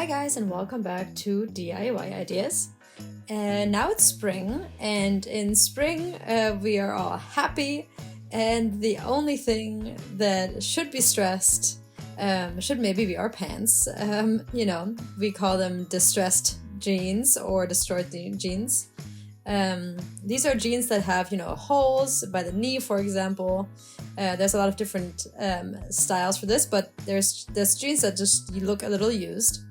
Hi guys, and welcome back to DIY Ideas. And now it's spring, and in spring we are all happy, and the only thing that should be stressed should maybe be our pants. We call them distressed jeans or destroyed jeans. These are jeans that have, holes by the knee, for example. There's a lot of different styles for this, but there's jeans that just look a little used.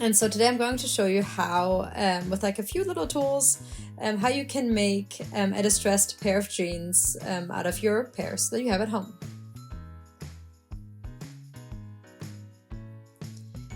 And so today I'm going to show you how, with like a few little tools, how you can make a distressed pair of jeans out of your pairs that you have at home.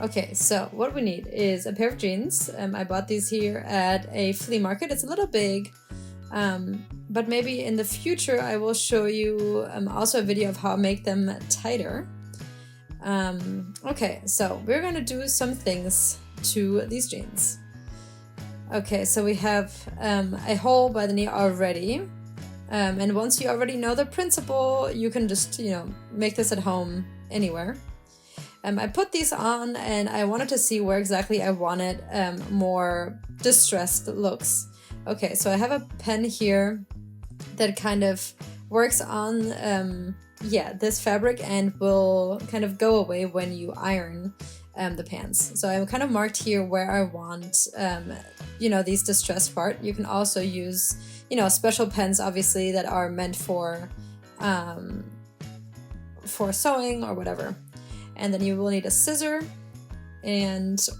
Okay, so what we need is a pair of jeans. I bought these here at a flea market. It's a little big, but maybe in the future I will show you also a video of how to make them tighter. Okay, so we're gonna do some things to these jeans. Okay, so we have a hole by the knee already, and once you already know the principle, you can just, make this at home anywhere. I put these on and I wanted to see where exactly I wanted more distressed looks. Okay, so I have a pen here that kind of works on this fabric and will kind of go away when you iron the pants. So I kind of marked here where I want these distressed part. You can also use special pens, obviously, that are meant for sewing or whatever. And then you will need a scissor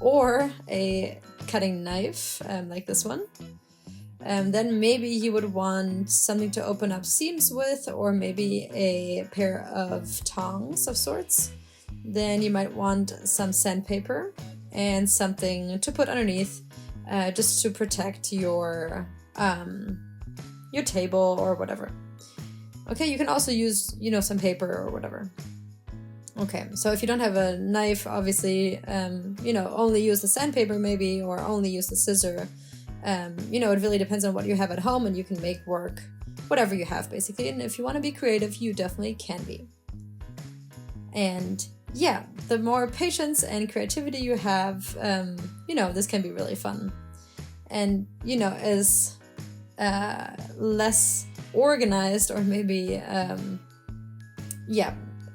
or a cutting knife like this one. Then maybe you would want something to open up seams with, or maybe a pair of tongs of sorts. Then you might want some sandpaper and something to put underneath just to protect your table or whatever. Okay, you can also use, some paper or whatever. Okay, so if you don't have a knife, obviously, only use the sandpaper maybe, or only use the scissor. It really depends on what you have at home, and you can make work whatever you have, basically. And if you want to be creative, you definitely can be. And yeah, the more patience and creativity you have, this can be really fun. And, as less organized or maybe,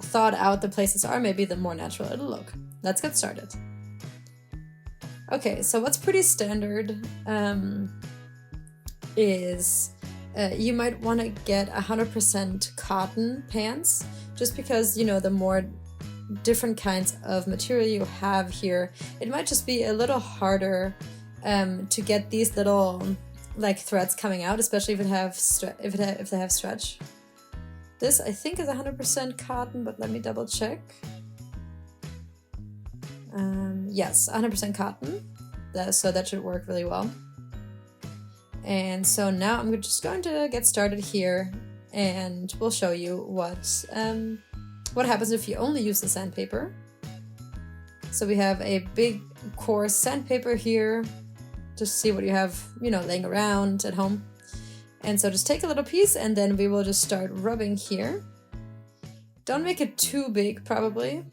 thought out the places are, maybe the more natural it'll look. Let's get started. Okay, so what's pretty standard is you might want to get 100% cotton pants, just because, the more different kinds of material you have here, it might just be a little harder to get these little like threads coming out, especially if they have stretch. This I think is 100% cotton, but let me double check. Yes, 100% cotton. So that should work really well. And so now I'm just going to get started here, and we'll show you what happens if you only use the sandpaper. So we have a big coarse sandpaper here, just see what you have, laying around at home. And so just take a little piece, and then we will just start rubbing here. Don't make it too big, probably.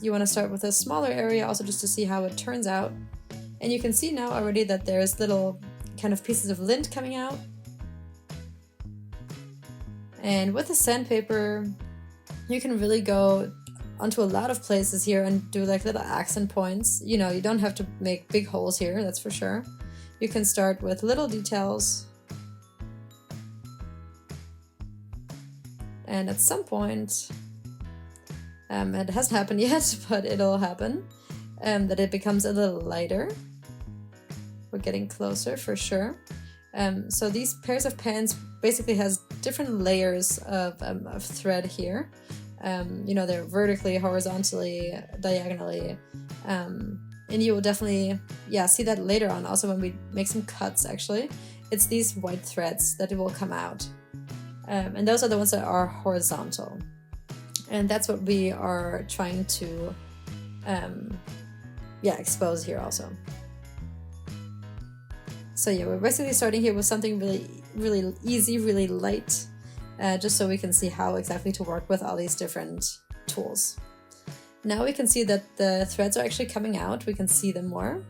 You want to start with a smaller area also, just to see how it turns out. And you can see now already that there's little kind of pieces of lint coming out. And with the sandpaper, you can really go onto a lot of places here and do like little accent points. You don't have to make big holes here, that's for sure. You can start with little details. And at some point, it hasn't happened yet, but it'll happen, that it becomes a little lighter. We're getting closer for sure. So these pairs of pants basically has different layers of thread here. They're vertically, horizontally, diagonally. And you will definitely, see that later on, also when we make some cuts, actually. It's these white threads that will come out. And those are the ones that are horizontal. And that's what we are trying to, expose here also. So yeah, we're basically starting here with something really, really easy, really light, just so we can see how exactly to work with all these different tools. Now we can see that the threads are actually coming out. We can see them more.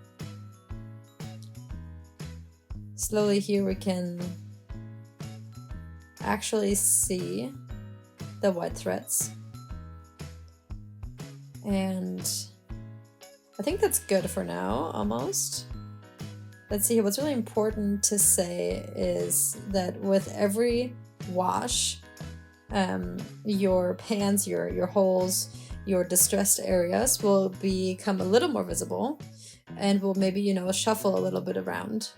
Slowly here we can actually see the white threads. And I think that's good for now, almost. Let's see, what's really important to say is that with every wash, your pants, your holes, your distressed areas will become a little more visible and will maybe, shuffle a little bit around.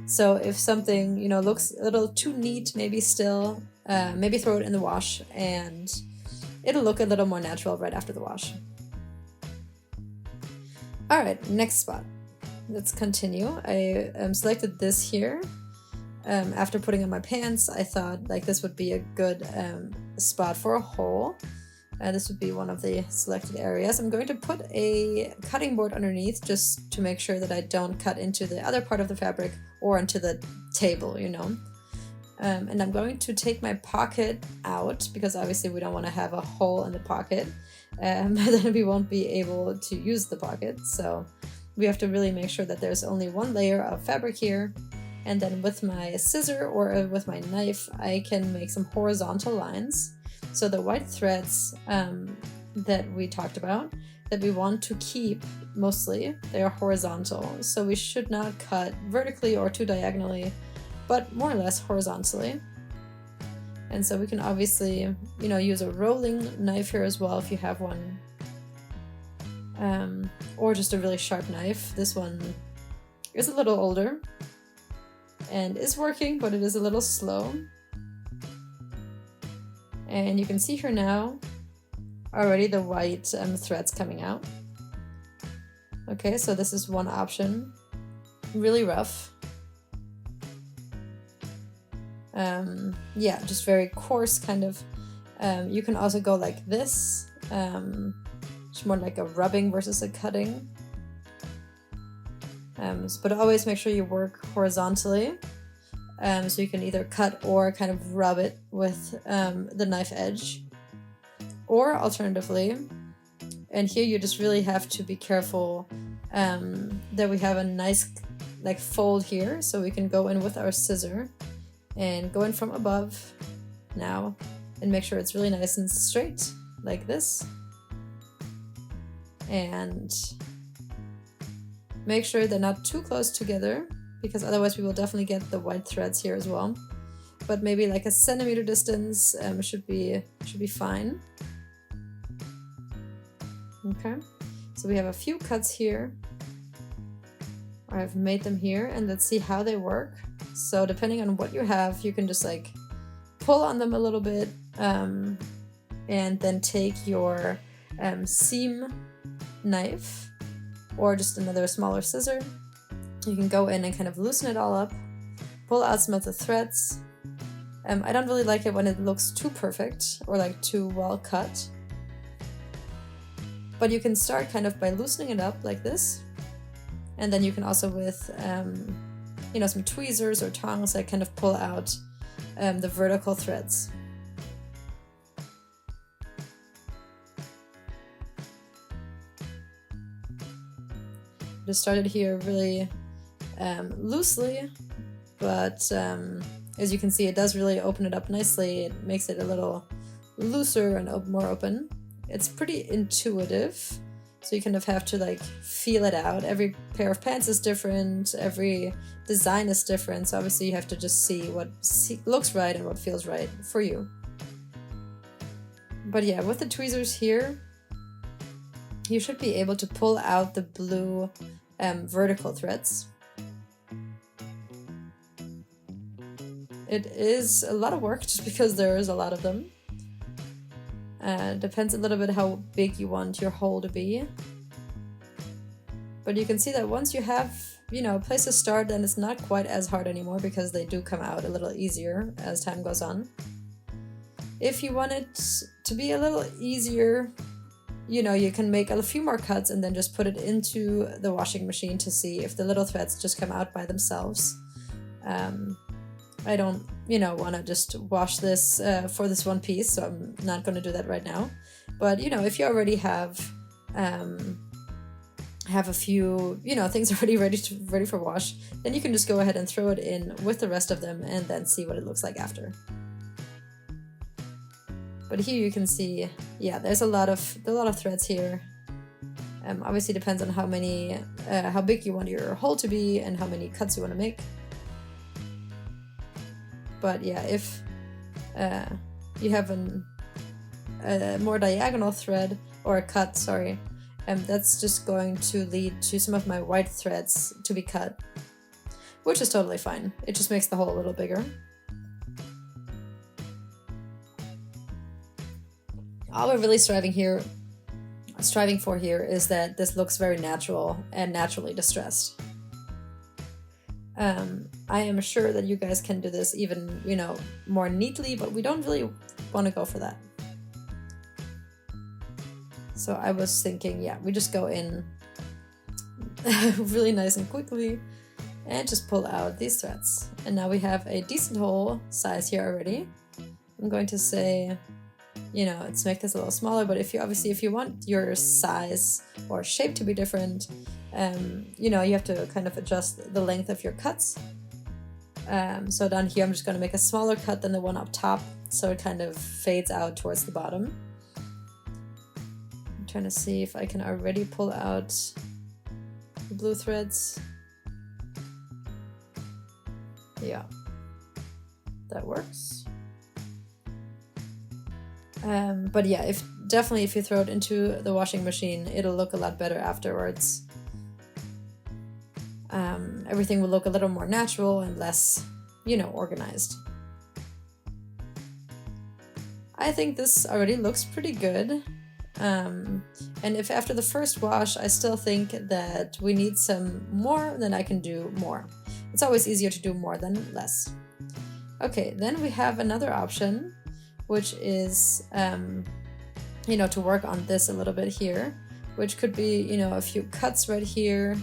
So if something, looks a little too neat, maybe still, maybe throw it in the wash and it'll look a little more natural right after the wash. All right, next spot. Let's continue. I selected this here. After putting on my pants, I thought like this would be a good spot for a hole. This would be one of the selected areas. I'm going to put a cutting board underneath just to make sure that I don't cut into the other part of the fabric or into the table, And I'm going to take my pocket out because obviously we don't want to have a hole in the pocket. Then we won't be able to use the pocket. So we have to really make sure that there's only one layer of fabric here. And then with my scissor or with my knife, I can make some horizontal lines. So the white threads that we talked about, that we want to keep mostly, they are horizontal. So we should not cut vertically or too diagonally, but more or less horizontally. And so we can obviously, use a rolling knife here as well if you have one. Or just a really sharp knife. This one is a little older and is working, but it is a little slow. And you can see here now already the white threads coming out. Okay, so this is one option. Really rough. Yeah, just very coarse kind of. You can also go like this. It's more like a rubbing versus a cutting. But always make sure you work horizontally. So you can either cut or kind of rub it with the knife edge. Or alternatively, and here you just really have to be careful that we have a nice like fold here. So we can go in with our scissor and go in from above now and make sure it's really nice and straight like this. And make sure they're not too close together because otherwise we will definitely get the white threads here as well. But maybe like a centimeter distance should be fine. Okay, so we have a few cuts here. I've made them here and let's see how they work. So depending on what you have, you can just like pull on them a little bit and then take your seam knife or just another smaller scissor. You can go in and kind of loosen it all up, pull out some of the threads. I don't really like it when it looks too perfect or like too well cut. But you can start kind of by loosening it up like this. And then you can also with, some tweezers or tongs, like kind of pull out the vertical threads. Just started here really loosely, but as you can see, it does really open it up nicely. It makes it a little looser and more open. It's pretty intuitive, so you kind of have to like feel it out. Every pair of pants is different, every design is different, so obviously you have to just see what looks right and what feels right for you. But yeah, with the tweezers here, you should be able to pull out the blue vertical threads. It is a lot of work just because there is a lot of them. Depends a little bit how big you want your hole to be. But you can see that once you have, a place to start, then it's not quite as hard anymore because they do come out a little easier as time goes on. If you want it to be a little easier, you can make a few more cuts and then just put it into the washing machine to see if the little threads just come out by themselves. I don't, want to just wash this for this one piece, so I'm not going to do that right now. But, if you already have have a few, you know, things already ready for wash, then you can just go ahead and throw it in with the rest of them and then see what it looks like after. But here you can see, yeah, there's a lot of threads here. Obviously depends on how big you want your hole to be and how many cuts you want to make. But yeah, if you have a more diagonal thread or a cut, sorry, that's just going to lead to some of my white threads to be cut, which is totally fine. It just makes the hole a little bigger. All we're really striving for here is that this looks very natural and naturally distressed. I am sure that you guys can do this even, you know, more neatly, but we don't really want to go for that. So I was thinking, yeah, we just go in really nice and quickly and just pull out these threads. And now we have a decent hole size here already. I'm going to say, you know, let's make this a little smaller, but if you want your size or shape to be different, you know, you have to kind of adjust the length of your cuts. So down here I'm just going to make a smaller cut than the one up top, so it kind of fades out towards the bottom. I'm trying to see if I can already pull out the blue threads. Yeah, that works. But yeah, if you throw it into the washing machine, it'll look a lot better afterwards. Everything will look a little more natural and less, you know, organized. I think this already looks pretty good. And if after the first wash I still think that we need some more, then I can do more. It's always easier to do more than less. Okay, then we have another option, which is, you know, to work on this a little bit here, which could be, you know, a few cuts right here,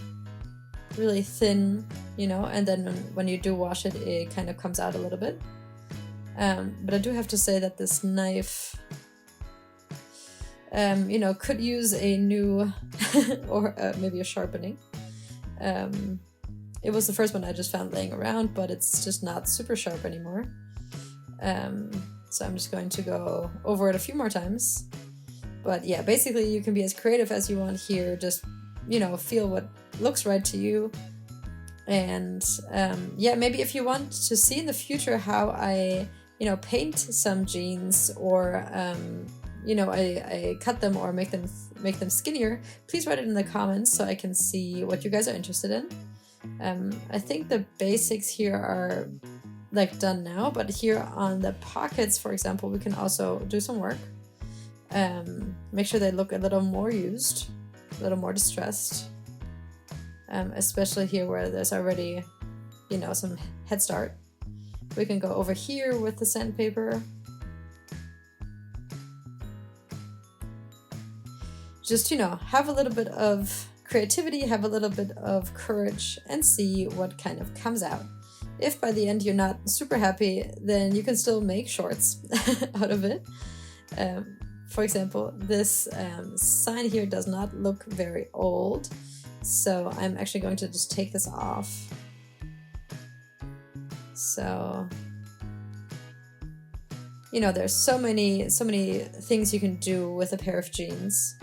really thin, you know, and then when you do wash it, it kind of comes out a little bit. But I do have to say that this knife, you know, could use a new or maybe a sharpening. It was the first one I just found laying around, but it's just not super sharp anymore. So I'm just going to go over it a few more times. But yeah, basically you can be as creative as you want here. Just, you know, feel what looks right to you. And yeah, maybe if you want to see in the future how I, you know, paint some jeans or, you know, I cut them or make them skinnier, please write it in the comments so I can see what you guys are interested in. I think the basics here are like done now, but here on the pockets, for example, we can also do some work. Make sure they look a little more used, a little more distressed, especially here where there's already, you know, some head start. We can go over here with the sandpaper. Just, you know, have a little bit of creativity, have a little bit of courage, and see what kind of comes out. If by the end you're not super happy, then you can still make shorts out of it. For example, this sign here does not look very old, so I'm actually going to just take this off. So, you know, there's so many things you can do with a pair of jeans.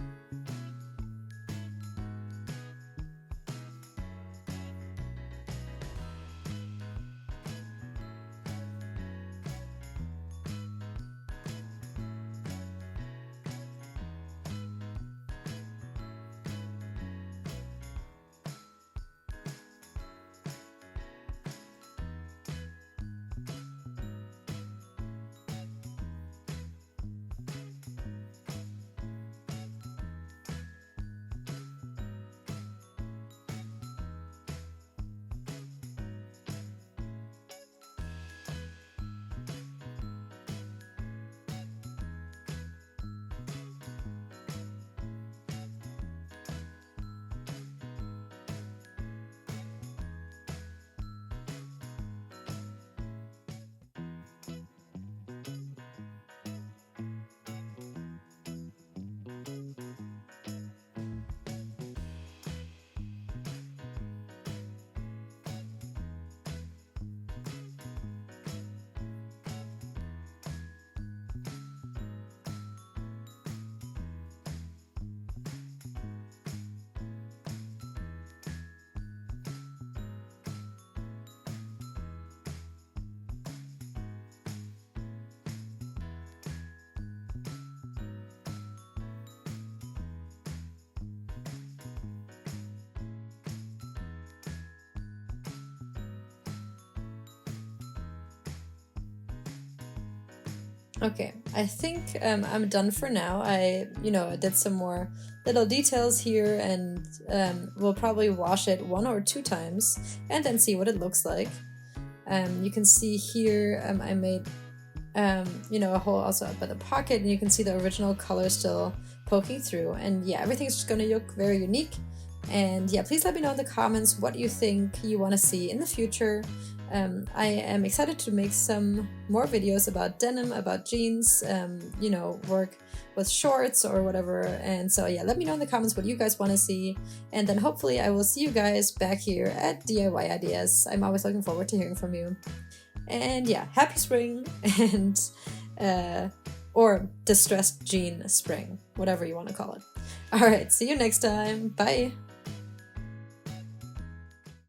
Okay, I think I'm done for now. I did some more little details here, and we'll probably wash it 1 or 2 times and then see what it looks like. You can see here I made a hole also up by the pocket, and you can see the original color still poking through. And yeah, everything's just gonna look very unique. And yeah, please let me know in the comments what you think you want to see in the future. I am excited to make some more videos about denim, about jeans, work with shorts or whatever. And so yeah, let me know in the comments what you guys want to see. And then hopefully I will see you guys back here at DIY Ideas. I'm always looking forward to hearing from you. And yeah, happy spring and or distressed jean spring, whatever you want to call it. All right, see you next time. Bye.